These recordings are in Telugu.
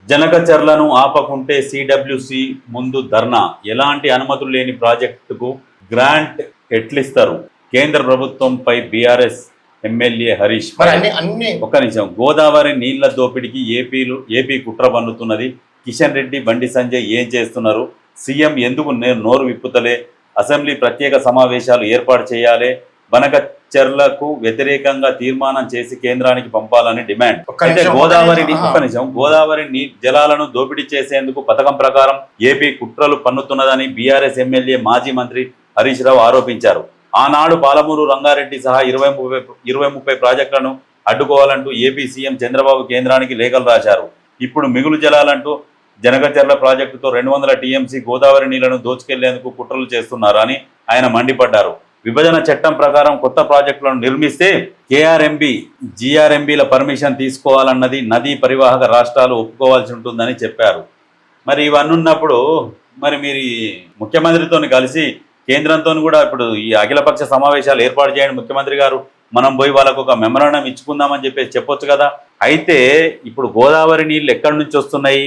జనకచర్లను ఆపకుంటే సిడబ్ల్యూసి ముందు ధర్నా. ఎలాంటి అనుమతులు లేని ప్రాజెక్టుకు గ్రాంట్ ఎట్లిస్తారు? కేంద్ర ప్రభుత్వంపై బీఆర్ఎస్ ఎమ్మెల్యే హరీష్. ఒక్క నిమిషం. గోదావరి నీళ్ల దోపిడీకి ఏపీ కుట్ర పన్నుతున్నది. కిషన్ రెడ్డి, బండి సంజయ్ ఏం చేస్తున్నారు? సీఎం ఎందుకు నోరు విప్పుతలే? అసెంబ్లీ ప్రత్యేక సమావేశాలు ఏర్పాటు చేయాలి. బనకచెర్లకు వ్యతిరేకంగా తీర్మానం చేసి కేంద్రానికి పంపాలని డిమాండ్. అయితే గోదావరి జలాలను దోపిడీ చేసేందుకు పథకం ప్రకారం ఏపీ కుట్రలు పన్నుతున్నదని బీఆర్ఎస్ ఎమ్మెల్యే మాజీ మంత్రి హరీష్ రావు ఆరోపించారు. ఆనాడు పాలమూరు, రంగారెడ్డి సహా 20-30 ప్రాజెక్టులను అడ్డుకోవాలంటూ ఏపీ సీఎం చంద్రబాబు కేంద్రానికి లేఖలు రాశారు. ఇప్పుడు మిగులు జలాలంటూ జనకచర్ల ప్రాజెక్టుతో 200 టీఎంసీ గోదావరి నీళ్లను దోచుకెళ్లేందుకు కుట్రలు చేస్తున్నారు అని ఆయన మండిపడ్డారు. విభజన చట్టం ప్రకారం కొత్త ప్రాజెక్టులను నిర్మిస్తే కేఆర్ఎంబి, జిఆర్ఎంబిల పర్మిషన్ తీసుకోవాలన్నది నదీ పరివాహక రాష్ట్రాలు ఒప్పుకోవాల్సి ఉంటుందని చెప్పారు. మరి ఇవన్నీ ఉన్నప్పుడు మరి మీరు ముఖ్యమంత్రితో కలిసి కేంద్రంతో కూడా ఇప్పుడు ఈ అఖిలపక్ష సమావేశాలు ఏర్పాటు చేయండి ముఖ్యమంత్రి గారు, మనం పోయి వాళ్ళకు ఒక మెమరాండం ఇచ్చుకుందామని చెప్పొచ్చు కదా. అయితే ఇప్పుడు గోదావరి నీళ్ళు ఎక్కడి నుంచి వస్తున్నాయి?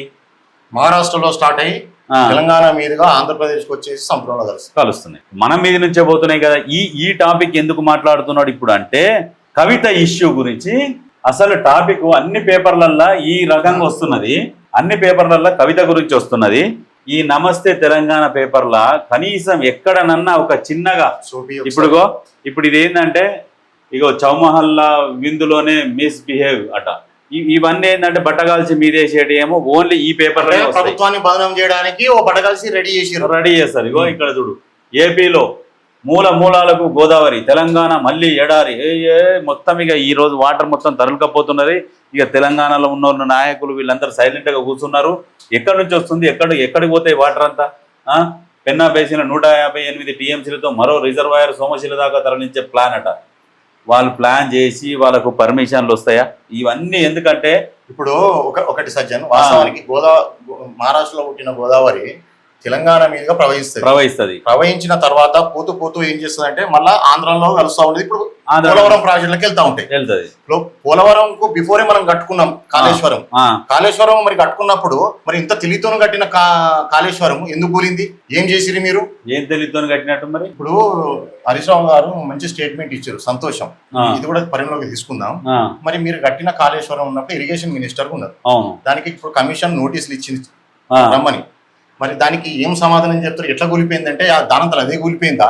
మహారాష్ట్రలో స్టార్ట్ అయ్యి తెలంగాణ మీదుగా ఆంధ్రప్రదేశ్కి వచ్చేసి సముద్రంలో కలుస్తున్నాయి. మన మీద నుంచే పోతున్నాయి కదా. ఈ టాపిక్ ఎందుకు మాట్లాడుతున్నాడు ఇప్పుడు అంటే కవిత ఇష్యూ గురించి. అసలు టాపిక్ అన్ని పేపర్లల్లో ఈ రకంగా వస్తున్నది, అన్ని పేపర్లల్లో కవిత గురించి వస్తున్నది. ఈ నమస్తే తెలంగాణ పేపర్లా కనీసం ఎక్కడనన్నా ఒక చిన్నగా ఇప్పుడు ఇది ఏంటంటే ఇగో చౌమహల్లా విందులోనే మిస్బిహేవ్ అట. ఇవన్నీ ఏంటంటే బట్టగాల్సి మీదేసేటి ఏమో ఓన్లీ ఈ పేపర్ ప్రభుత్వాన్ని బదనం చేయడానికి ఓ బట్టగాల్సి రెడీ చేస్తారు. ఇగో ఇక్కడ చూడు, ఏపీలో మూలాలకు గోదావరి, తెలంగాణ మళ్ళీ ఎడారి. మొత్తం ఇక ఈ రోజు వాటర్ మొత్తం తరలికపోతున్నది. ఇక తెలంగాణలో ఉన్న నాయకులు వీళ్ళందరూ సైలెంట్గా కూర్చున్నారు. ఎక్కడి నుంచి వస్తుంది, ఎక్కడికి పోతాయి వాటర్ అంతా? పెన్నా బేసిన 158 టీఎంసీలతో మరో రిజర్వాయర్ సోమశిల దాకా తరలించే ప్లాన్ అట. వాళ్ళు ప్లాన్ చేసి వాళ్ళకు పర్మిషన్లు వస్తాయా? ఇవన్నీ ఎందుకంటే ఇప్పుడు ఒకటి సజ్జన్, వాస్తవానికి మహారాష్ట్రలో పుట్టిన గోదావరి తెలంగాణ మీదుగా ప్రవహించిన తర్వాత పోతూ ఏం చేస్తుంది అంటే మళ్ళీ ఆంధ్రలో కలుస్తా ఉండేది. ఇప్పుడు పోలవరం ప్రాజెక్టులకు వెళ్తా ఉంటాయి. పోలవరం కు బిఫోరే మనం కట్టుకున్నాం కాళేశ్వరం మరి కట్టుకున్నప్పుడు మరి ఇంత తెలివితో కట్టిన కాళేశ్వరం ఎందుకు కూలింది? ఏం చేసిరు మీరు? ఏం తెలివితో కట్టినట్టు? మరి ఇప్పుడు హరీష్ రావు గారు మంచి స్టేట్మెంట్ ఇచ్చారు, సంతోషం. ఇది కూడా పరిగణలోకి తీసుకుందాం. మరి మీరు కట్టిన కాళేశ్వరం ఉన్నప్పుడు ఇరిగేషన్ మినిస్టర్ ఉన్నారు, దానికి ఇప్పుడు కమిషన్ నోటీసులు ఇచ్చింది రమ్మని. మరి దానికి ఏం సమాధానం చెప్తారు? ఎట్లా కూలిపోయిందంటే దానంతలు అదే కూలిపోయిందా,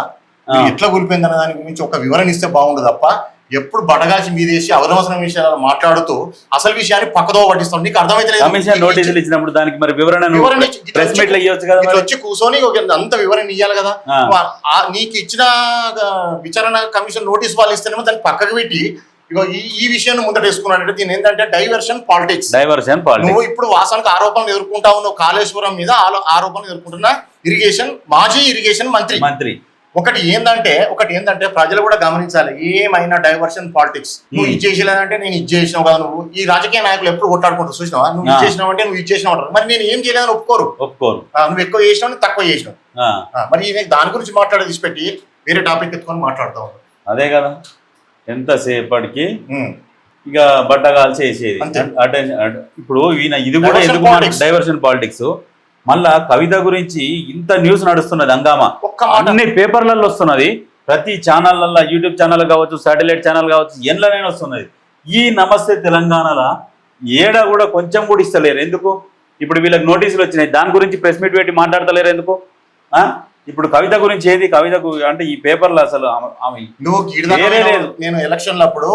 ఎట్లా కూలిపోయింది అన్న దాని గురించి ఒక వివరణ ఇస్తే బాగుండదు తప్ప ఎప్పుడు బడగాల్సి మీదేసి అవసరం విషయాలు మాట్లాడుతూ అసలు విషయాన్ని పక్కదో పట్టిస్తాం. నీకు అర్థమైతే నోటీసులు ఇచ్చినప్పుడు దానికి మరి వివరణ వచ్చి కూర్చొని అంత వివరణ ఇవ్వాలి కదా. నీకు ఇచ్చిన విచారణ కమిషన్ నోటీస్ వాళ్ళు ఇస్తేనేమో దాన్ని పక్కకు పెట్టి ఇగో ఈ విషయాన్ని ముందటేసుకున్నానంటే దీని ఏంటంటే డైవర్షన్ పాలిటిక్స్. నువ్వు ఇప్పుడు వాసానికి ఆరోపణలు ఎదుర్కొంటా ఉన్నావు, కాళేశ్వరం మీద ఆరోపణలు ఎదుర్కొంటున్న మాజీ ఇరిగేషన్ మంత్రి. ఒకటి ఏంటంటే ప్రజలు కూడా గమనించాలి, ఏమైనా డైవర్షన్ పాలిటిక్స్. నువ్వు ఇది చేసేలేదంటే నేను ఇది చేసినావు కదా. నువ్వు ఈ రాజకీయ నాయకులు ఎప్పుడు కొట్టాడుకుంటారు చూసినావా? నువ్వు ఇది చేసినావు అంటే నువ్వు ఇది చేసినావు అంటారు. మరి నేను ఏం చేయలేదని ఒప్పుకోరు. నువ్వు ఎక్కువ చేసినావు, తక్కువ చేసినావు. మరి దాని గురించి మాట్లాడే తీసిపెట్టి వేరే టాపిక్ ఎత్తుకొని మాట్లాడుతా ఉన్నావు. అదే కదా ఎంతసేపటికి ఇక బట్టగాల్చి వేసేది. ఇప్పుడు ఈయన ఇది కూడా ఎందుకు డైవర్షన్ పాలిటిక్స్. మళ్ళా కవిత గురించి ఇంత న్యూస్ నడుస్తున్నది, హంగామా అన్ని పేపర్లలో వస్తున్నది, ప్రతి ఛానళ్ళల్లో, యూట్యూబ్ ఛానల్ కావచ్చు, శాటిలైట్ ఛానల్ కావచ్చు, ఎన్లనైనా వస్తున్నది. ఈ నమస్తే తెలంగాణలో ఏడా కూడా కొంచెం కూడా ఇస్తలేరు. ఎందుకు? ఇప్పుడు వీళ్ళకి నోటీసులు వచ్చినాయి, దాని గురించి ప్రెస్ మీట్ పెట్టి మాట్లాడతలేరు ఎందుకు? ఇప్పుడు కవిత గురించి ఏది? కవితకు అంటే ఈ పేపర్లో అసలు నేను ఎలక్షన్ల అప్పుడు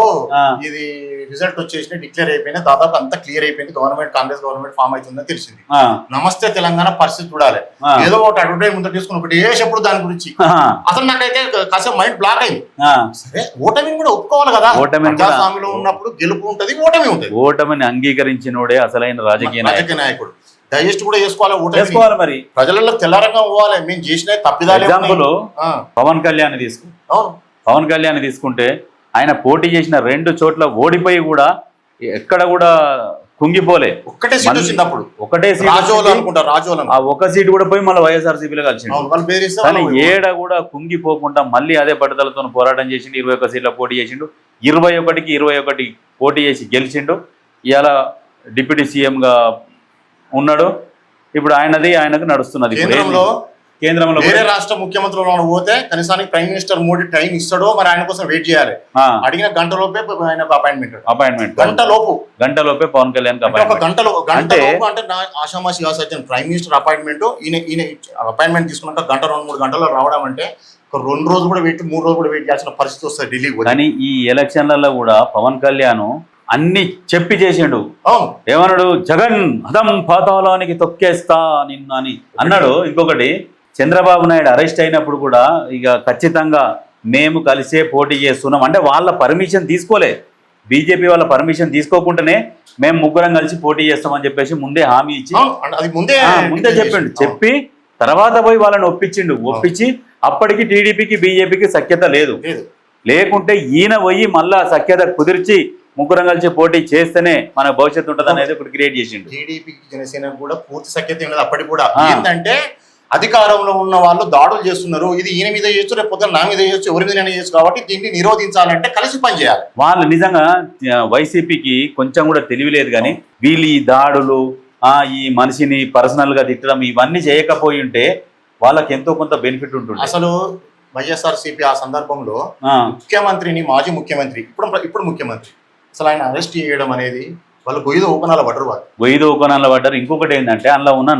ఇది రిజల్ట్ వచ్చేసి డిక్లేర్ అయిపోయినా దాదాపు అంతా క్లియర్ అయిపోయింది. కాంగ్రెస్ గవర్నమెంట్ ఫామ్ అవుతుందని తెలిసింది. నమస్తే తెలంగాణ పరిస్థితి చూడాలి. ఏదో ఒకటి అడ్వర్టైజ్ ముందు తీసుకుని ఒకటి వేసేప్పుడు దాని గురించి అసలు నాకైతే కాసేపు మైండ్ బ్లాక్ అయింది. సరే, ఓటమిని కూడా ఒప్పుకోవాలి కదా. ప్రజాస్వామ్యంలో ఉన్నప్పుడు గెలుపు ఉంటది, ఓటమి ఉంటది. ఓటమిని అంగీకరించినోడే అసలైన రాజకీయ నాయకుడు. డైజెస్ట్ కూడా చేసుకోవాలి. మరి ప్రజలలో తెల్లారంగా పోవాలి. మేము చేసిన తప్పిదాలు. ఎగ్జాంపుల్ పవన్ కళ్యాణ్ తీసుకుంటే ఆయన పోటీ చేసిన 2 చోట్ల ఓడిపోయి కూడా ఎక్కడ కూడా కుంగిపోలే. ఒకటే సీట్ వచ్చినప్పుడు ఒకటే ఒక సీట్ కూడా పోయి మళ్ళీ వైఎస్ఆర్సీపీలో కలిసిండు. కానీ ఏడ కూడా కుంగిపోకుండా మళ్ళీ అదే పట్టుదలతో పోరాటం చేసిండు. 21 సీట్ల పోటీ చేసిండు. 21కి 21 పోటీ చేసి గెలిచిండు. ఇవాళ డిప్యూటీ సీఎంగా ఉన్నాడు. ఇప్పుడు ఆయనకు నడుస్తున్నది. కేంద్రంలో వేరే రాష్ట్ర ముఖ్యమంత్రులు పోతే కనీసానికి ప్రైమ్ మినిస్టర్ మోడీ టైం ఇస్తాడో మరి ఆయన కోసం వెయిట్ చేయాలి. అడిగిన గంటలోపే ఆయనకు అపాయింట్మెంట్ గంటలోపే పవన్ కళ్యాణ్ అంటే ఆషామాషి సజ్జన్ ప్రైమ్ మినిస్టర్ అపాయింట్మెంట్ ఈయన అపాయింట్మెంట్ తీసుకున్నాక గంట 2-3 గంటల్లో రావడం అంటే 2 రోజులు కూడా వెయిట్ 3 రోజులు కూడా వెయిట్ చేయాల్సిన పరిస్థితి వస్తుంది ఢిల్లీ. కానీ ఈ ఎలక్షన్లలో కూడా పవన్ కళ్యాణ్ అన్ని చెప్పి చేసిండు. ఏమన్నాడు? జగన్ అదం పాతాళానికి తొక్కేస్తా నిన్ను అని అన్నాడు. ఇంకొకటి, చంద్రబాబు నాయుడు అరెస్ట్ అయినప్పుడు కూడా ఇక ఖచ్చితంగా మేము కలిసే పోటీ చేస్తున్నాం అంటే వాళ్ళ పర్మిషన్ తీసుకోలే. బీజేపీ వాళ్ళ పర్మిషన్ తీసుకోకుండానే మేము ముగ్గురం కలిసి పోటీ చేస్తామని చెప్పేసి ముందే హామీ ఇచ్చి ముందే చెప్పిండు. చెప్పి తర్వాత పోయి వాళ్ళని ఒప్పించి అప్పటికి టీడీపీకి బీజేపీకి సఖ్యత లేదు. లేకుంటే ఈయన పోయి మళ్ళా సఖ్యత కుదిర్చి ముగ్గురం కలిసి పోటీ చేస్తేనే మన భవిష్యత్తు ఉంటుంది అనేది ఇప్పుడు క్రియేట్ చేసిండు. టీడీపీకి జనసేన కూడా పూర్తి సఖ్యత ఉండదు. అప్పటికి కూడా ఏంటంటే అధికారంలో ఉన్న వాళ్ళు దాడులు చేస్తున్నారు, ఇది ఈయన మీద చేయొచ్చు, రేపు పొద్దున నా మీద చేయొచ్చు, ఎవరి మీద చేయొచ్చు, కాబట్టి దీన్ని నిరోధించాలంటే కలిసి పనిచేయాలి. వాళ్ళు నిజంగా వైసీపీకి కొంచెం కూడా తెలియలేదు. కానీ వీళ్ళు ఈ దాడులు ఈ మనిషిని పర్సనల్ గా తిట్టడం ఇవన్నీ చేయకపోయి ఉంటే వాళ్ళకి ఎంతో కొంత బెనిఫిట్ ఉంటుంది. అసలు వైఎస్ఆర్సీపీ ఆ సందర్భంలో ముఖ్యమంత్రిని, మాజీ ముఖ్యమంత్రి, ఇప్పుడు ముఖ్యమంత్రి, అసలు ఆయన అరెస్ట్ చేయడం అనేది వాళ్ళు గొయ్యి ఓపెనాల పడ్డారు. ఇంకొకటి ఏంటంటే అందులో ఉన్న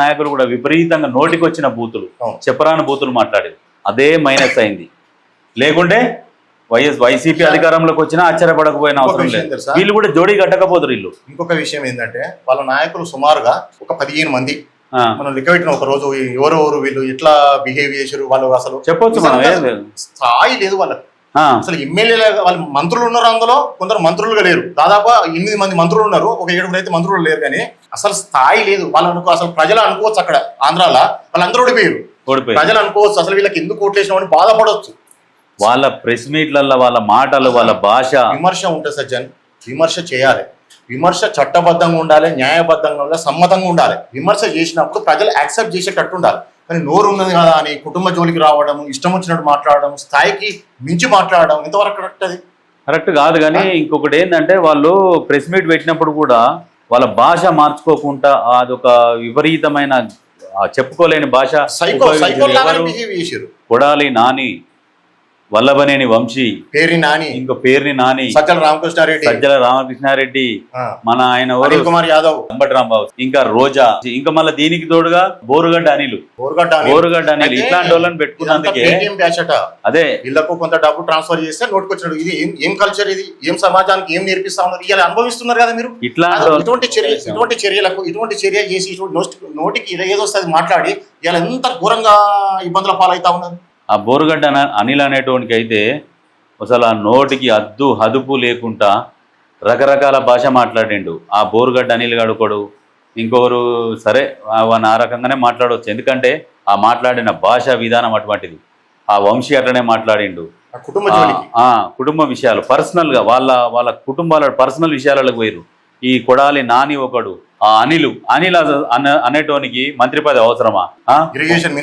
నాయకులు కూడా విపరీతంగా నోటికి వచ్చిన బూతులు, చెప్పరాని బూతులు మాట్లాడేది. అదే మైనస్ అయింది. లేకుంటే వైసీపీ అధికారంలోకి వచ్చినా ఆశ్చర్యపడకపోయిన అవసరం లేదు. వీళ్ళు కూడా జోడీ కట్టకపోతారు. వీళ్ళు ఇంకొక విషయం ఏంటంటే వాళ్ళ నాయకులు సుమారుగా ఒక 15 మంది మనం లెక్క పెట్టిన ఒక రోజు ఎవరెవరు వీళ్ళు ఎట్లా బిహేవ్ చేశారు వాళ్ళు అసలు చెప్పొచ్చు. స్థాయి లేదు వాళ్ళకి. అసలు ఎమ్మెల్యేలు వాళ్ళ మంత్రులు ఉన్నారు, అందులో కొందరు మంత్రులుగా లేరు. దాదాపు 8 మంది మంత్రులు ఉన్నారు, ఒక 7 అయితే మంత్రులు లేరు. కానీ అసలు స్థాయి లేదు వాళ్ళకు. అసలు ప్రజలు అనుకోవచ్చు అక్కడ ఆంధ్రాలో వాళ్ళందరూ ఓడిపోయారు. ప్రజలు అనుకోవచ్చు అసలు వీళ్ళకి ఎందుకు ఓట్లేసిన బాధపడవచ్చు. వాళ్ళ ప్రెస్ మీట్లలో వాళ్ళ మాటలు, వాళ్ళ భాష, విమర్శ ఉంటుంది సజ్జన్. విమర్శ చేయాలి. విమర్శ చట్టబద్ధంగా ఉండాలి, న్యాయబద్ధంగా ఉండాలి, సమ్మతంగా ఉండాలి. విమర్శ చేసినప్పుడు ప్రజలు యాక్సెప్ట్ చేసేటట్టు ఉండాలి. కానీ నోరు ఉన్నది కదా అని కుటుంబ జోలికి రావడం, ఇష్టం వచ్చినట్టు మాట్లాడడం, స్థాయికి మించి మాట్లాడడం ఎంతవరకు కరెక్ట్? అది కరెక్ట్ కాదు. కానీ ఇంకొకటి ఏంటంటే వాళ్ళు ప్రెస్ మీట్ పెట్టినప్పుడు కూడా వాళ్ళ భాష మార్చుకోకుండా అదొక విపరీతమైన చెప్పుకోలేని భాష. కొడాలి నాని, వల్లభనేని వంశీ, పేర్ని నాని, సజ్జల రామకృష్ణారెడ్డి, మన ఆయన కుమార్ యాదవ్, అంబటి రాంబాబు, ఇంకా రోజా, ఇంకా మళ్ళీ దీనికి తోడుగా బోరుగడ్డ అనిలు ఇట్లాంటి వాళ్ళని పెట్టుకున్నందుకే అదే వీళ్ళకు కొంత డబ్బు ట్రాన్స్ఫర్ చేస్తే నోటుకొచ్చాడు. ఇది ఏం కల్చర్, ఇది ఏం సమాజానికి ఏం నేర్పిస్తా ఉన్నారు, ఇలా అనుభవిస్తున్నారు కదా మీరు. ఇటువంటి చర్య చేసి నోటికి ఏదో వస్తుంది మాట్లాడి ఇలా ఎంత ఘోరంగా ఇబ్బందుల పాలవుతా ఉన్నారు. ఆ బోరుగడ్డ అనిల్ అనేటోనికి అయితే అసలు ఆ నోటికి హదుపు లేకుండా రకరకాల భాష మాట్లాడిండు. ఆ బోరుగడ్డ అనిల్ గడుకోడు, ఇంకొకరు సరే ఆ రకంగానే మాట్లాడవచ్చు. ఎందుకంటే ఆ మాట్లాడిన భాష విధానం అటువంటిది. ఆ వంశీ అట్లనే మాట్లాడిండు. కుటుంబ విషయాలు పర్సనల్ గా వాళ్ళ కుటుంబాల పర్సనల్ విషయాలకు పోయారు. ఈ కొడాలి నాని ఒకడు, ఆ అనిల్ అనేటోనికి మంత్రి పదవి అవసరమా? ఇరిగేషన్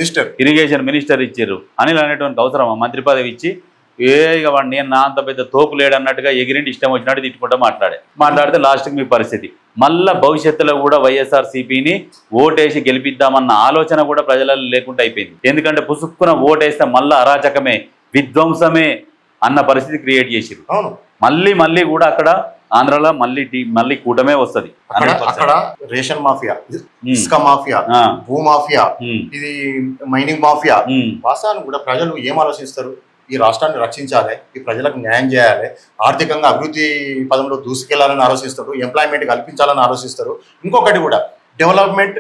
మినిస్టర్ ఇచ్చారు. అనిల్ అనేటోనికి అవసరమా మంత్రి పదవి ఇచ్చి? ఇక వాడు నేను నా అంత పెద్ద తోపు లేడు అన్నట్టుగా ఎగిరిండి ఇష్టం వచ్చినట్టు తిట్టుకుంటూ మాట్లాడితే లాస్ట్కి మీ పరిస్థితి. మళ్ళా భవిష్యత్తులో కూడా వైఎస్ఆర్సీపీని ఓటేసి గెలిపిద్దామన్న ఆలోచన కూడా ప్రజలలో లేకుండా అయిపోయింది. ఎందుకంటే పుసుక్కున ఓటేస్తే మళ్ళా అరాచకమే, విధ్వంసమే అన్న పరిస్థితి క్రియేట్ చేసిరు. మళ్ళీ కూడా అక్కడ ఆంధ్రాలో మళ్ళీ కూటమే వస్తుంది. అక్కడ రేషన్ మాఫియా, ఇసుక మాఫియా, భూ మాఫియా, ఇది మైనింగ్ మాఫియా. వాస్తవాన్ని కూడా ప్రజలు ఏం ఆలోచిస్తారు? ఈ రాష్ట్రాన్ని రక్షించాలి, ఈ ప్రజలకు న్యాయం చేయాలి, ఆర్థికంగా అభివృద్ధి పదంలో దూసుకెళ్లాలని ఆలోచిస్తారు, ఎంప్లాయ్మెంట్ కల్పించాలని ఆలోచిస్తారు. ఇంకొకటి కూడా డెవలప్మెంట్,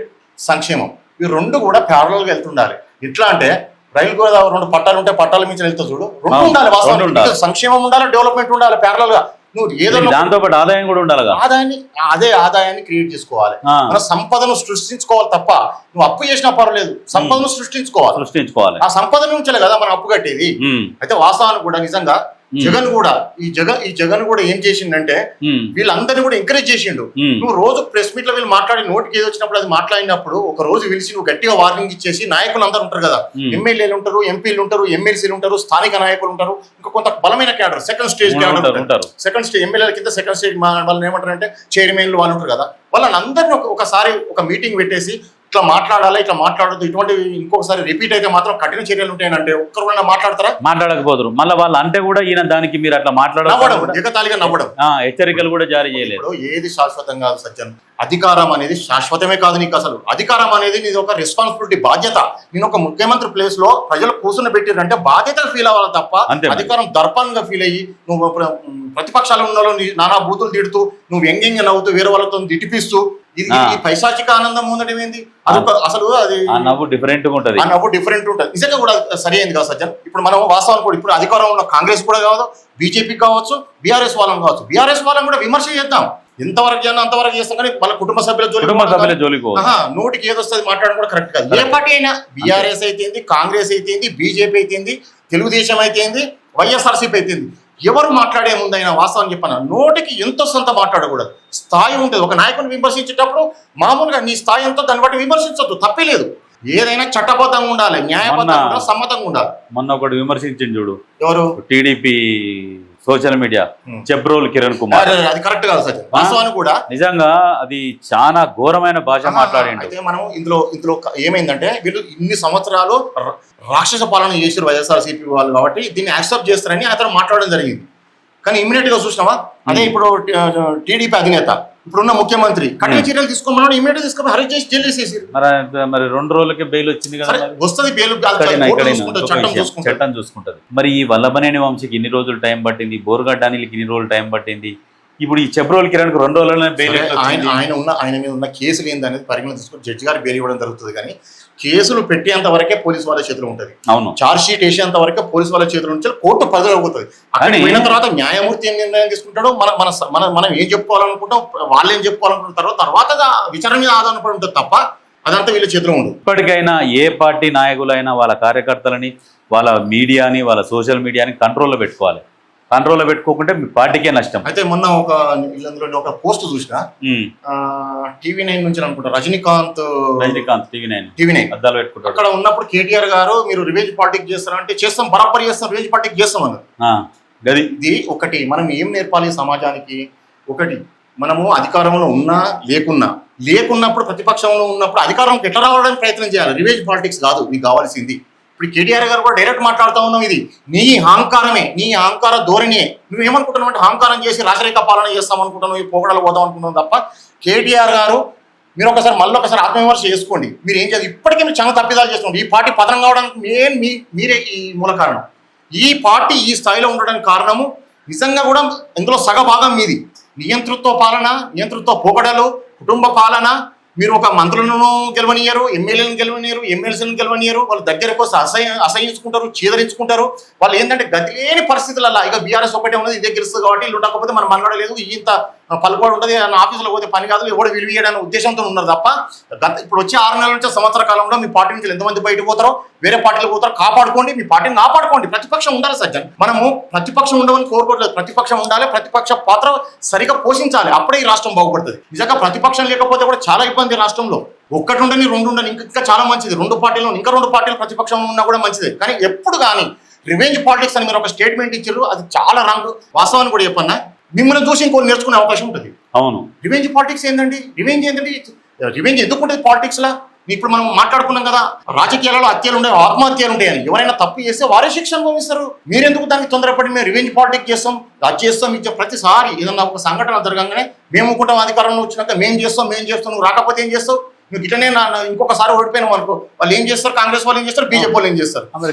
సంక్షేమం, ఈ రెండు కూడా ప్యారలల్ గా వెళ్తుండాలి. ఎట్లా అంటే రైలు కూడా 2 పట్టాలు ఉంటే పట్టాల మించి వెళ్తా చూడు, 2 ఉండాలి. వాస్తవానికి సంక్షేమం ఉండాలి, డెవలప్మెంట్ ఉండాలి ప్యారలల్ గా. నువ్వు ఏదో దాంతో పాటు ఆదాయం కూడా ఉండాలి. ఆదాయాన్ని క్రియేట్ చేసుకోవాలి, మన సంపదను సృష్టించుకోవాలి తప్ప నువ్వు అప్పు చేసినా పర్వాలేదు, సంపదను సృష్టించుకోవాలి. ఆ సంపద నుంచే కదా మనం అప్పు కట్టేది. అయితే వాస్తవానికి కూడా నిజంగా జగన్ కూడా ఈ జగన్ కూడా ఏం చేసిండంటే వీళ్ళందరినీ కూడా ఎంకరేజ్ చేసిండు. నువ్వు రోజు ప్రెస్ మీట్ లో వీళ్ళు మాట్లాడి నోటికి ఏది వచ్చినప్పుడు అది మాట్లాడినప్పుడు ఒక రోజు పిలిచి నువ్వు గట్టిగా వార్నింగ్ ఇచ్చేసి నాయకులు అందరూ ఉంటారు కదా, ఎమ్మెల్యేలు ఉంటారు, ఎంపీలు ఉంటారు, ఎమ్మెల్సీలు ఉంటారు, స్థానిక నాయకులు ఉంటారు, ఇంకా కొంత బలమైన క్యాడర్ సెకండ్ స్టేజ్ క్యాడర్ ఉంటారు. సెకండ్ స్టేజ్ ఎమ్మెల్యేల కింద సెకండ్ స్టేజ్ వాళ్ళని ఏమంటారంటే చైర్మన్లు వాళ్ళు ఉంటారు కదా, వాళ్ళందరినీ ఒకసారి ఒక మీటింగ్ పెట్టేసి ఇట్లా మాట్లాడాలి, ఇట్లా మాట్లాడదు, ఇటువంటి ఇంకొకసారి రిపీట్ అయితే మాత్రం కఠిన చర్యలు ఉంటాయనంటే ఒక్కరు మాట్లాడతారా? మాట్లాడకపోతారు. మళ్ళీ వాళ్ళు అంటే కూడా ఈయన దానికి మీరు అట్లా మాట్లాడడం ఎగతాళిగా నవ్వడం, హెచ్చరికలు కూడా జారీ చేయలేదు. ఏది శాశ్వతం కాదు సజ్జన్. అధికారం అనేది శాశ్వతమే కాదు. నీకు అసలు అధికారం అనేది నీది ఒక రెస్పాన్సిబిలిటీ, బాధ్యత. నేను ఒక ముఖ్యమంత్రి ప్లేస్ లో ప్రజలు కూర్చుని పెట్టిరంటే బాధ్యతగా ఫీల్ అవ్వాలి తప్ప అధికారం దర్పంగా ఫీల్ అయ్యి నువ్వు ప్రతిపక్షాలు ఉన్న నానా బూతులు తిడుతూ నువ్వు వ్యంగ్యంగా నవ్వుతూ వేరే వాళ్ళతో తిట్టిపిస్తూ ఇది పైశాచిక ఆనందం ఉండడం ఏంది? అసలు అది నవ్వు డిఫరెంట్ ఉంటుంది. ఆ నవ్వు డిఫరెంట్ ఉంటుంది. నిజంగా కూడా సరి అయింది కదా సజ్జన్. ఇప్పుడు మనం వాస్తవానికి కూడా ఇప్పుడు అధికారంలో కాంగ్రెస్ కూడా కావచ్చు, బీజేపీ కావచ్చు, బీఆర్ఎస్ వాళ్ళని కావచ్చు, బీఆర్ఎస్ వాళ్ళని కూడా విమర్శ చేద్దాం, ఎంతవరకు చేయాలి అంతవరకు చేస్తాం. కానీ వాళ్ళ కుటుంబ సభ్యుల జోలికి నోటికి ఏదొస్తుంది మాట్లాడడం కూడా కరెక్ట్ కాదు. ఏ పార్టీ అయినా బీఆర్ఎస్ అయితేంది, కాంగ్రెస్ అయితేంది, బీజేపీ అయితేంది, తెలుగుదేశం అయితేంది, వైఎస్ఆర్సీపీ అయితేంది, ఎవరు మాట్లాడే ముందైనా వాస్తవం చెప్పాను నోటికి ఎంతో సొంత మాట్లాడకూడదు. స్థాయి ఉంటుంది. ఒక నాయకుని విమర్శించేటప్పుడు మామూలుగా నీ స్థాయి ఎంతో దాన్ని బట్టి విమర్శించొద్దు, తప్పే లేదు. ఏదైనా చట్టబద్ధంగా ఉండాలి, న్యాయబద్ధంగా ఉండాలి, సమ్మతంగా ఉండాలి. మొన్న ఒకటి విమర్శించింది చూడు, ఎవరు? TDP social media Chebrol Kiran Kumar. అది కరెక్ట్ కాదు సార్. వాస్తవానికి కూడా నిజంగా అది చాలా ఘోరమైన భాష మాట్లాడింది. అయితే మనం ఇందులో ఏమైందంటే వీళ్ళు ఇన్ని సంవత్సరాలు రాక్షస పాలన చేసారు వైఎస్ఆర్సీపీ వాళ్ళు, కాబట్టి దీన్ని యాక్సెప్ట్ చేస్తారని అతను మాట్లాడడం జరిగింది. కానీ ఇమీడియట్ గా చూసినావా, అదే ఇప్పుడు టీడీపీ అధినేత ఇప్పుడున్న ముఖ్యమంత్రి కఠిన చర్యలు తీసుకోమన్నాడు, ఇమీడియట్ తీసుకొని హరి చేసి జైలు వేసేసారు. మరి 2 రోజులకే బెయిల్ వచ్చింది కదా, వస్తుంది బెయిల్, చట్టం చూసుకుంటది. మరి ఈ వల్లభనేని వంశీకి ఇన్ని రోజులు టైం పట్టింది, బోరుగడ్డ అనిల్కి ఇన్ని రోజులు టైం పట్టింది, ఇప్పుడు ఈ చెబ్రోల్ కిరణ్ 2 రోజులనే బెయిల్. ఆయన మీద ఉన్న కేసులు ఏందనేది పరిగణన తీసుకొని జడ్జి గారు బెయిల్ ఇవ్వడం జరుగుతుంది. కానీ కేసులు పెట్టేంత వరకే పోలీసు వాళ్ళ చేతిలో ఉంటుంది. అవును, చార్జ్ షీట్ వేసేంత వరకే పోలీసు వాళ్ళ చేతిలో నుంచి కోర్టు పరిధిలో అవుతుంది. అక్కడ పోయిన తర్వాత న్యాయమూర్తి ఏం నిర్ణయం తీసుకుంటాడో మనం ఏం చెప్పుకోవాలనుకుంటాం, వాళ్ళు ఏం చెప్పుకోవాలనుకుంటారో తర్వాత విచారణ మీద ఆధారపడి ఉంటుంది తప్ప అదంతా వీళ్ళ చేతిలో ఉండదు. ఇప్పటికైనా ఏ పార్టీ నాయకులైనా వాళ్ళ కార్యకర్తలని, వాళ్ళ మీడియాని, వాళ్ళ సోషల్ మీడియాని కంట్రోల్లో పెట్టుకోవాలి. కంట్రోల్లో పెట్టుకోకుంటే మీ పార్టీకే నష్టం. అయితే మొన్న ఒక పోస్ట్ చూసిన TV9 నుంచి అనుకుంటా, రజనీకాంత్ TV9 అద్దాలు పెట్టుకుంటారు. అక్కడ ఉన్నప్పుడు కేటీఆర్ గారు మీరు రివెంజ్ పాలిటిక్స్ చేస్తారంటే చేస్తాం, బరాబర్ చేస్తాం, రివెంజ్ పాలిటిక్స్ చేస్తాం అన్నారు. ఇది ఒకటి మనం ఏం నేర్పాలి సమాజానికి? ఒకటి మనము అధికారంలో ఉన్నా లేకున్నప్పుడు ప్రతిపక్షంలో ఉన్నప్పుడు అధికారంకి ఎట్లా రావడానికి ప్రయత్నం చేయాలి. రివెంజ్ పాలిటిక్స్ కాదు మీకు కావాల్సింది. ఇప్పుడు కేటీఆర్ గారు కూడా డైరెక్ట్ మాట్లాడుతూ ఉన్నాం, ఇది నీ అహంకారమే, నీ అహంకార ధోరణియే. నువ్వేమనుకుంటున్నావు అంటే అహంకారం చేసి రాజరేఖ పాలన చేస్తాం అనుకుంటున్నావు, ఈ పోగడలు పోదాం అనుకుంటున్నావు తప్ప కేటీఆర్ గారు మీరు మళ్ళీ ఒకసారి ఆత్మవిమర్శ చేసుకోండి. మీరు ఏం చేయాలి? ఇప్పటికే మీరు చాలా తప్పిదాలు చేస్తున్నారు. ఈ పార్టీ పతనం కావడానికి మీరే ఈ మూల కారణం. ఈ పార్టీ ఈ స్థాయిలో ఉండడానికి కారణము నిజంగా కూడా ఇందులో సగభాగం మీది. నియంతృత్వ పాలన, నియంతృత్వ పోకడలు, కుటుంబ పాలన. మీరు ఒక మంత్రులను గెలవనియరు, ఎమ్మెల్యేలను గెలవనియరు, ఎమ్మెల్సీలను గెలవనియరు. వాళ్ళు దగ్గరకు వస్తే అసహించుకుంటారు, చీదరించుకుంటారు. వాళ్ళు ఏంటంటే గతి లేని పరిస్థితులలో ఇక బీఆర్ఎస్ ఒకటే ఉన్నది, ఇదే గెలుస్తుంది కాబట్టి ఇల్లు ఉండకపోతే మనం మనగడలేదు, ఇంత పలుకోవడం ఉంటుంది, ఆఫీసులో పోతే పని కాదు, ఎవడు విలువీయడానికి ఉద్దేశంతో ఉన్నారు తప్ప ఇప్పుడు వచ్చే 6 నెలల నుంచి సంవత్సర కాలంలో మీ పార్టీ నుంచి ఎంతమంది బయటకు పోతారో, వేరే పార్టీలు పోతారో కాపాడుకోండి, మీ పార్టీని కాపాడుకోండి. ప్రతిపక్షం ఉండాలి సజ్జన్. మనము ప్రతిపక్షం ఉండవని కోరుకోవట్లేదు, ప్రతిపక్షం ఉండాలి, ప్రతిపక్ష పాత్ర సరిగా పోషించాలి, అప్పుడే ఈ రాష్ట్రం బాగుపడుతుంది. నిజంగా ప్రతిపక్షం లేకపోతే కూడా చాలా ఇబ్బంది రాష్ట్రంలో. ఒక్కటి ఉండని 2 ఉండని ఇంకా చాలా మంచిది. 2 పార్టీలు ఇంకా 2 పార్టీలు ప్రతిపక్షం ఉన్నా కూడా మంచిదే. కానీ ఎప్పుడు కానీ రివెంజ్ పాలిటిక్స్ అని మీరు ఒక స్టేట్మెంట్ ఇచ్చారు, అది చాలా రాంగ్. వాస్తవాన్ని కూడా చెప్పన్నా, మిమ్మల్ని చూసి ఇంకోటి నేర్చుకునే అవకాశం ఉంటుంది. అవును, రివెంజ్ పాలిటిక్స్ ఏంటండి? రివెంజ్ ఎందుకు ఉంటుంది పాలిటిక్స్ లా? ఇప్పుడు మనం మాట్లాడుకున్నాం కదా, రాజకీయాలలో హత్యలు ఉంటాయి, ఆత్మహత్యలు ఉంటాయని. ఎవరైనా తప్పు చేస్తే వారే శిక్ష అనుభవిస్తారు. మీరెందుకు దానికి తొందరపడి మేము రివెంజ్ పాలిటిక్స్ చేస్తాం, అది చేస్తాం, ఇచ్చే ప్రతిసారి ఏదన్నా ఒక సంఘటన జరగగానే మేము అనుకుంటాం అధికారంలో వచ్చినాక మేము చేస్తాం నువ్వు రాకపోతే ఏం చేస్తావు? నువ్వు ఇట్లనే ఇంకొకసారి ఓడిపోయినావు అనుకో, వాళ్ళు ఏం చేస్తారు? కాంగ్రెస్ వాళ్ళు ఏం చేస్తారు? బీజేపీ వాళ్ళు ఏం చేస్తారు?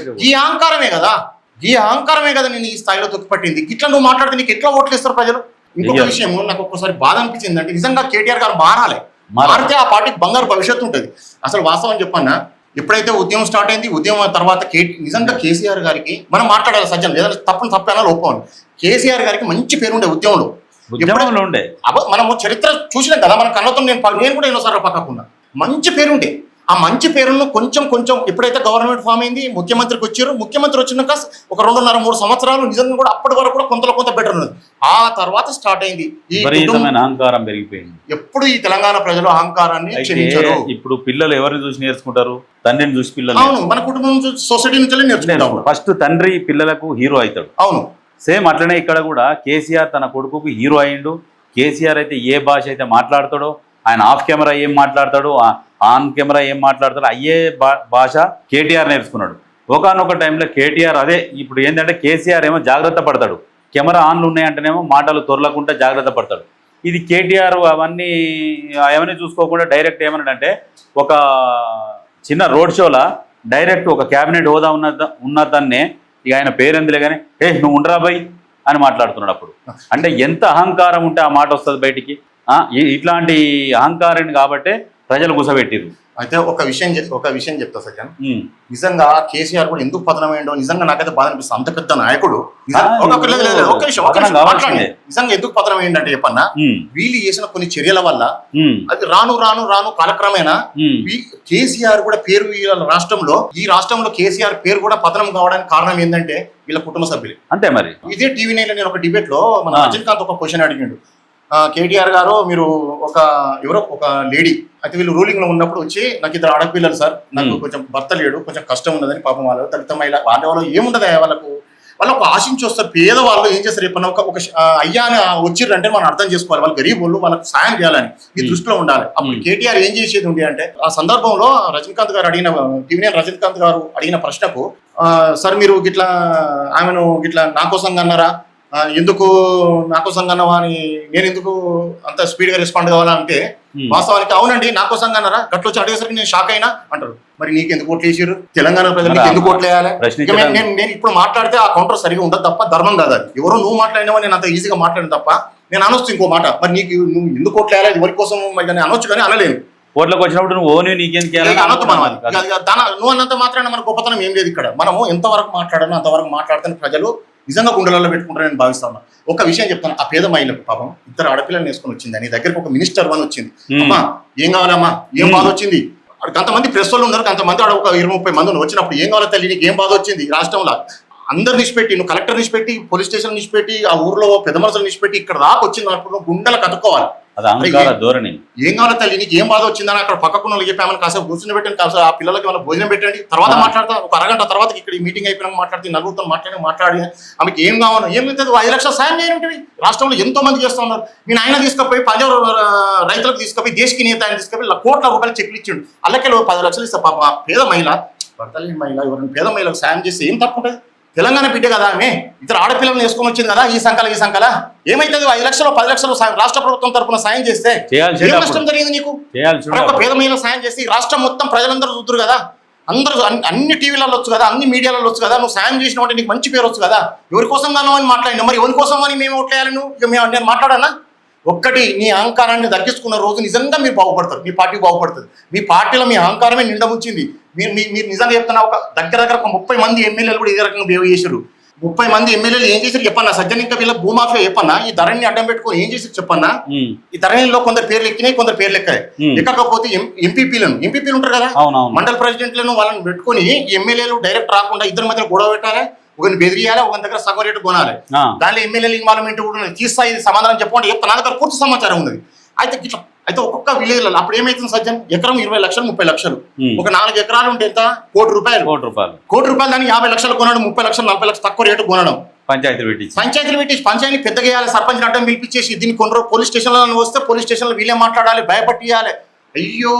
ఈ అహంకారమే కదా నేను ఈ స్థాయిలో తొక్కిపట్టింది. ఇట్లా నువ్వు మాట్లాడితే నీకు ఎట్లా ఓట్లు ఇస్తారు ప్రజలు? ఇంకొక విషయం నాకు ఒక్కసారి బాధ అనిపించింది అంటే, నిజంగా కేటీఆర్ గారు మారితే ఆ పార్టీకి బంగారు భవిష్యత్తు ఉంటుంది. అసలు వాస్తవం చెప్పన్నా, ఎప్పుడైతే ఉద్యమం స్టార్ట్ అయింది, ఉద్యమం తర్వాత నిజంగా కేసీఆర్ గారికి మనం మాట్లాడాలి సజ్జన్, లేదా తప్పైనా ఒప్పుకోండి. కేసీఆర్ గారికి మంచి పేరుండే ఉద్యమంలో ఉండే. మనము చరిత్ర చూసినాం కదా, మన కళ్ళతో నేను కూడా ఎన్నోసార్లు పక్కకున్నా. మంచి పేరుండే. ఆ మంచి పేరును కొంచెం కొంచెం ఎప్పుడైతే గవర్నమెంట్ ఫామ్ అయింది, ముఖ్యమంత్రికి వచ్చారు, ముఖ్యమంత్రి వచ్చినాక ఒక 2.5-3 సంవత్సరాలు నిజంగా కూడా అప్పటి వరకు కూడా కొంత బెటర్ ఉన్నది. ఆ తర్వాత స్టార్ట్ అయింది ఈ అహంకారం పెరిగిపోయింది. ఎప్పుడు ఈ తెలంగాణ ప్రజలు అహంకారాన్ని క్షమించరు. ఇప్పుడు పిల్లలు ఎవరిని చూసి నేర్చుకుంటారు? తండ్రిని చూసి పిల్లలు. అవును, మన కుటుంబం సొసైటీ నుంచి నేర్చుకుంటాం. ఫస్ట్ తండ్రి పిల్లలకు హీరో అవుతాడు. అవును, సేమ్ అట్లనే ఇక్కడ కూడా కేసీఆర్ తన కొడుకుకు హీరో అయ్యిండు. కేసీఆర్ అయితే ఏ భాష అయితే మాట్లాడతాడో, ఆయన ఆఫ్ కెమెరా ఏం మాట్లాడతాడు, ఆన్ కెమెరా ఏం మాట్లాడతాడు, అయ్యే భాష కేటీఆర్ నేర్చుకున్నాడు. ఒకనొక టైంలో కేటీఆర్ అదే ఇప్పుడు ఏంటంటే కేసీఆర్ ఏమో జాగ్రత్త పడతాడు, కెమెరా ఆన్లు ఉన్నాయంటేనేమో మాటలు తొరలకుండా జాగ్రత్త పడతాడు. ఇది కేటీఆర్ అవన్నీ చూసుకోకుండా డైరెక్ట్ ఏమన్నాడంటే ఒక చిన్న రోడ్ షోలా డైరెక్ట్ ఒక క్యాబినెట్ హోదా ఉన్నదాన్నే ఇక ఆయన పేరెందులే కానీ నువ్వు ఉండరా బై అని మాట్లాడుతున్నాడు. అప్పుడు అంటే ఎంత అహంకారం ఉంటే ఆ మాట వస్తుంది బయటికి. ఇట్లాంటి అహంకారాన్ని కాబట్టే ప్రజలు గుసబెట్టిరు. అయితే ఒక విషయం చెప్తా సత్యం, నిజంగా కేసీఆర్ కూడా ఎందుకు పతనమైండో నిజంగా నాకైతే బాధ అనిపిస్తుంది. అంత పెద్ద నాయకుడు నిజంగా ఎందుకు పతనమైందంటే చెప్పన్నా, వీళ్ళు చేసిన కొన్ని చర్యల వల్ల అది రాను కాలక్రమేణా కేసీఆర్ కూడా పేరు ఈ రాష్ట్రంలో కేసీఆర్ పేరు కూడా పతనం కావడానికి కారణం ఏంటంటే వీళ్ళ కుటుంబ సభ్యులు. అంతే మరి. ఇదే టీవీ నైన్ లో నేను ఒక డిబేట్ లో మన రజనీకాంత్ ఒక క్వశ్చన్ అడిగిండు, కేటీఆర్ గారు మీరు ఒక లేడీ అయితే వీళ్ళు రూలింగ్ లో ఉన్నప్పుడు వచ్చి నాకు 2 ఆడపిల్లలు సార్, నాకు కొంచెం భర్త లేడు, కొంచెం కష్టం ఉన్నదని పాపం వాళ్ళు దళిత మహిళ వాళ్ళు ఏముండదు వాళ్ళకు ఆశించి వస్తారు. పేదవాళ్ళు ఏం చేస్తారు చెప్పిన ఒక అయ్యా అని వచ్చిర్రంటే మనం అర్థం చేసుకోవాలి, వాళ్ళు గరీబ్ వాళ్ళు, వాళ్ళకి సాయం చేయాలని ఈ దృష్టిలో ఉండాలి. అప్పుడు కేటీఆర్ ఏం చేసేది ఉంది అంటే ఆ సందర్భంలో రజనీకాంత్ గారు అడిగిన ప్రశ్నకు సార్ మీరు గిట్లా ఆమెను గిట్లా నా కోసం అన్నారా, ఎందుకు నా కోసం కన్నావా అని నేను ఎందుకు అంత స్పీడ్ గా రెస్పాండ్ కావాలంటే వాస్తవానికి అవునండి నా కోసం కన్నారా గట్ల వచ్చి అడిగేసరికి నేను షాక్ అయినా అంటారు. మరి నీకు ఎందుకు ఓట్లు వేసారు, తెలంగాణ ప్రజలకు ఎందుకు ఓట్లు వేయాలి? నేను ఇప్పుడు మాట్లాడితే ఆ కౌంటర్ సరిగా ఉండదు తప్ప ధర్మం కాదు అది. ఎవరో నువ్వు మాట్లాడినావా నేను అంత ఈజీగా మాట్లాడిన తప్ప నేను అనొచ్చు ఇంకో మాట, మరి నువ్వు ఎందుకు ఓట్లు వేయాలి ఎవరి కోసం మరి అనొచ్చు కానీ అనలేను. ఓట్లకు వచ్చినప్పుడు నువ్వు అనొద్దు మనం అది. నువ్వు అన్నంత మాత్రాన మన గొప్పతనం ఏం లేదు ఇక్కడ. మనము ఎంతవరకు మాట్లాడాలో అంతవరకు మాట్లాడితే ప్రజలు నిజంగా గుండెలలో పెట్టుకుంటారని భావిస్తాను. ఒక విషయం చెప్తాను, ఆ పేద మహిళకు పాపం 2 ఆడపిల్లలు వేసుకొని వచ్చింది, నీ దగ్గరకు ఒక మినిస్టర్ వన్ వచ్చింది, అమ్మా ఏం కావాలమ్మా ఏం బాధ వచ్చింది, కొంతమంది ప్రెస్ వాళ్ళు ఉన్నారు, కొంతమంది ఒక 20-30 మంది వచ్చినప్పుడు ఏం కావాలి తల్లి నీకు ఏం బాధ వచ్చింది, రాష్ట్రంలో అందరు నిష్పెట్టి నువ్వు కలెక్టర్ నిష్పెట్టి పోలీస్ స్టేషన్ నిష్పెట్టి ఆ ఊర్లో పెద్ద మనుషులు నిష్పెట్టి ఇక్కడ దాకా వచ్చింది అప్పుడు గుండెలు కట్టుకోవాలి. ధోరణి ఏం కావాలి తల్లి నీకు ఏం బాధ వచ్చిందని అక్కడ పక్కకున్న వాళ్ళు చెప్పామని కాసేపు కూర్చుని పెట్టండి, కాసేపు ఆ పిల్లలకి ఏమైనా భోజనం పెట్టండి, తర్వాత మాట్లాడతా ఒక అరగంట తర్వాత ఇక్కడ ఈ మీటింగ్ అయిపోయినా మాట్లాడి నలుగురితో మాట్లాడి ఆమెకి ఏం కావాలో ఏం లేదు 5 లక్షల సాయం చేయనివి రాష్ట్రంలో ఎంతో మంది చేస్తూ ఉన్నారు. నేను ఆయన తీసుకుపోయి పంజాబ్ రైతులకు తీసుకుపోయి దేశకి నేత ఆయన తీసుకుపోయి కోట్ల రూపాయలు చెక్లు ఇచ్చిండు, అల్లకే 10 లక్షలు ఇస్తా పాప పేద మహిళ భర్తలేని మహిళ ఎవరైనా పేద మహిళకు సాయం చేస్తే ఏం తప్పు ఉంటుంది? తెలంగాణ బిడ్డ కదా ఆమె, 2 ఆడపిల్లలను వేసుకొని వచ్చింది కదా ఈ సంకల ఏమైతుంది 5 లక్షలు 10 లక్షలు రాష్ట్ర ప్రభుత్వం తరఫున సాయం చేస్తే ఏం నష్టం జరిగింది నీకు? ఒక పేద మహిళ సాయం చేసి రాష్ట్రం మొత్తం ప్రజలందరూ చూద్దరు కదా, అందరూ అన్ని టీవీలలో వచ్చు కదా, అన్ని మీడియాలలో వచ్చు కదా, నువ్వు సాయం చేసిన అంటే నీకు మంచి పేరు వచ్చు కదా, ఎవరి కోసం గానో అని మాట్లాడినా మరి ఎవరి కోసం అని మేము ఓట్లేయాలి నువ్వు ఇక నేను మాట్లాడానా? ఒక్కటి నీ అహంకారాన్ని తగ్గించుకున్న రోజు నిజంగా మీరు బాగుపడతారు, మీ పార్టీ బాగుపడుతుంది. మీ పార్టీలో మీ అహంకారమే నిండముచ్చింది. మీరు నిజంగా చెప్తున్నా ఒక దగ్గర ఒక 30 మంది ఎమ్మెల్యేలు కూడా ఇదే రకంగా బిహేవ్ చేశారు. 30 మంది ఎమ్మెల్యేలు ఏం చేశారు చెప్పన్నా? సజ్జన్ ఇంకా వీళ్ళ భూమాఫియా చెప్పన్నా? ఈ ధరణిని అడ్డం పెట్టుకుని ఏం చేశారు చెప్పన్నా? ఈ ధరణిలో కొందరు పేర్లు ఎక్కినాయి, కొందరు పేర్లు ఎక్కాయి. ఎక్కకపోతే ఎంపీపీలు ఉంటారు కదా, మండల ప్రెసిడెంట్లను వాళ్ళని పెట్టుకుని ఎమ్మెల్యేలు డైరెక్ట్ రాకుండా 2 మధ్య గొడవ పెట్టాలి, ఒకరిని బెదిరియాలి, ఒకరి దగ్గర సగం రేటు కొనాలి, దానిలో ఎమ్మెల్యేలు ఇన్వాల్వ్మెంట్ కూడా తీస్తా ఇది సమాధానం చెప్పండి చెప్తా, నా దగ్గర పూర్తి సమాచారం ఉన్నది. అయితే ఒక్కొక్క విలేజ్ లో అప్పుడు ఏమైతుంది సజ్జన్ ఎకరం 20 లక్షలు 30 లక్షలు, ఒక 4 ఎకరాలు ఉంటే ఎంత? కోటి రూపాయలు దాన్ని 50 లక్షలు కొనడం, 30 లక్షలు 40 లక్షలు తక్కువ రేటు కొనడం, పంచాయతీలు పెట్టి పంచాయతీ పెద్దగా వేయాలి, సర్పంచ్ అడ్డం పిలిపించేసి దీన్ని కొన్ని పోలీస్ స్టేషన్లో వస్తే పోలీస్ స్టేషన్లో వీళ్ళే మాట్లాడాలి, భయపట్టియాలి. అయ్యో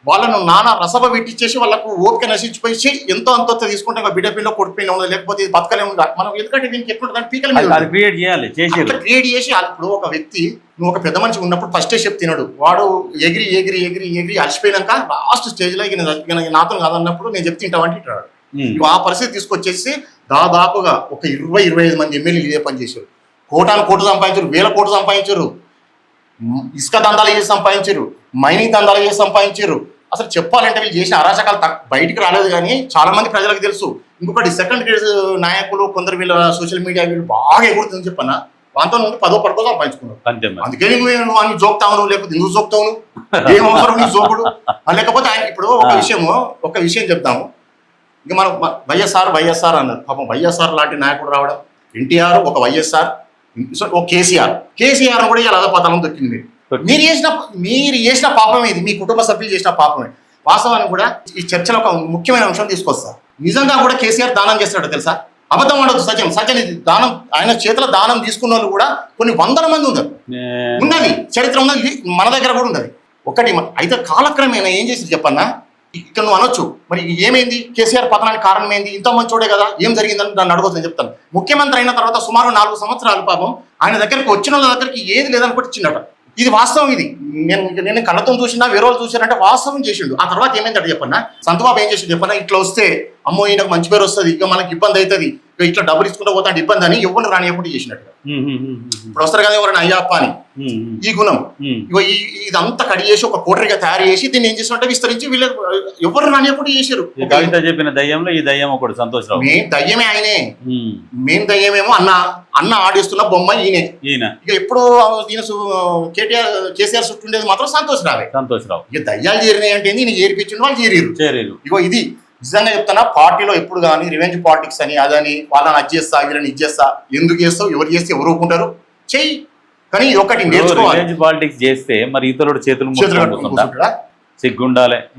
వాళ్ళను నానా రసభ పెట్టించేసి వాళ్ళకు ఓపిక నశించిపోయి ఎంతో అంత తీసుకుంటే బిడ్డ పిల్ల కొడిపోయిన ఉండదు, లేకపోతే బతకలే ఉండదు మనం. ఎందుకంటే దీనికి ఎట్లుంటుంది పీకల మీద క్రియేట్ చేసి ఇప్పుడు ఒక వ్యక్తి నువ్వు ఒక పెద్ద మనిషి ఉన్నప్పుడు ఫస్ట్ స్టెప్ తినడు, వాడు ఎగిరి అలసిపోయినాక లాస్ట్ స్టేజ్ లో నాతో కాదన్నప్పుడు నేను చెప్తుంటావంటే ఇట్టాడు. ఆ పరిస్థితి తీసుకొచ్చేసి దాదాపుగా ఒక 20-25 మంది ఎమ్మెల్యేలు ఇదే పని చేశారు. కోట్లు సంపాదించారు, 1000 కోట్లు సంపాదించారు, ఇసుక దందాలు చేసి సంపాదించారు, మైనింగ్ దందాలు చేసి సంపాదించారు. అసలు చెప్పాలంటే వీళ్ళు చేసిన అరాచకాలు బయటికి రాలేదు కానీ చాలా మంది ప్రజలకు తెలుసు. ఇంకొకటి సెకండ్ గ్రేడ్ నాయకులు కొందరు వీళ్ళ సోషల్ మీడియా వీళ్ళు బాగా ఎగురుతుందని చెప్పన్నా వాంతో నుండి 10వ పరకో సంపాదించుకున్నావు. అంతే మరి. అందుకే నువ్వు అన్ని జోక్తావు, నువ్వు లేకపోతే ఎందుకు జోక్తావు, నువ్వు ఏం అవసరం నీకు జోకుడు. లేకపోతే ఆయన ఇప్పుడు ఒక విషయం చెప్తాము. ఇక మనం వైఎస్ఆర్ అన్నారు. పాపం వైఎస్ఆర్ లాంటి నాయకుడు రావడం, ఎన్టీఆర్ ఒక వైఎస్ఆర్, ఒక కేసీఆర్ కూడా ఇలా అధపతనం దొక్కింది. మీరు చేసిన పాపమే ఇది, మీ కుటుంబ సభ్యులు చేసిన పాపమే. వాస్తవానికి కూడా ఈ చర్చలో ఒక ముఖ్యమైన అంశం తీసుకొస్తా. నిజంగా కూడా కేసీఆర్ దానం చేస్తాడు తెలుసా? అబద్ధం ఆడదు, సత్యం ఇది దానం. ఆయన చేతిలో దానం తీసుకున్న వాళ్ళు కూడా కొన్ని 100 మంది ఉన్నారు. ఉన్నది చరిత్ర ఉన్నది, మన దగ్గర కూడా ఉన్నది. ఒకటి అయితే కాలక్రమేణా ఏం చేసి చెప్పన్నా, ఇక్కడ నువ్వు అనొచ్చు మరి ఏమైంది, కేసీఆర్ పతనానికి కారణం ఏంది, ఇంత మంచోడే కదా, ఏం జరిగిందని నన్ను అడగొద్దని చెప్తాను. ముఖ్యమంత్రి అయిన తర్వాత సుమారు 4 సంవత్సరాలు పాపం ఆయన దగ్గరికి వచ్చిన వాళ్ళ దగ్గరికి ఏది లేదనుకుంటే ఇచ్చిండట. ఇది వాస్తవం. ఇది నేను కళ్ళతో చూసినా, వేరే వాళ్ళు చూసినంటే వాస్తవం చేసిండు. ఆ తర్వాత ఏమైందంటే చెప్పన్నా, సంతబాబు ఏం చేసిండు చెప్పన్నా, ఇట్లా వస్తే అమ్మో ఈయనకు మంచి పేరు వస్తుంది, ఇక మనకి ఇబ్బంది అవుతుంది, ఇక ఇట్లా డబ్బులు ఇచ్చుకుంటూ పోతాంటే ఇబ్బంది అని ఎవరిని రానియకుండా చేసినట్టుగా. ఇప్పుడు వస్తారు కదా ఎవరైనా అయ్యప్ప అని, ఈ గుణం ఇగో ఇదంతా కడి చేసి ఒక కోటరిగా తయారు చేసి దీన్ని ఏం చేసినట్టే విస్తరించి వీళ్ళు ఎవరు రానియకుండా చేశారు. చెప్పిన దయ్యంలో ఈ దయ్యం ఒకటి సంతోషం. దయ్యమే ఆయనే, మేం దయ్యమేమో అన్న ఆడిస్తున్న బొమ్మ ఈయన. ఇక ఎప్పుడు కేసీఆర్ చుట్టూ ఉండేది మాత్రం సంతోషరావు. ఇక దయ్యాలు చేరినాయి అంటే ఈయన చేరిపించిన వాళ్ళు చేరీరు. ఇగో ఇది నిజంగా చెప్తున్నా, పార్టీలో ఎప్పుడు కానీ రివెంజ్ పాలిటిక్స్ అని అదని వాళ్ళని అది చేస్తా వీళ్ళని ఇది చేస్తా, ఎందుకు చేస్తావు, ఎవరు చేస్తే ఎవరు ఒప్పుకుంటారు, చెయ్యి. కానీ ఒకటి నేర్చుకోవాలి. పాలిటిక్స్ చేస్తే మరి ఇతరుడు చేతులు సిగ్గుండాలి.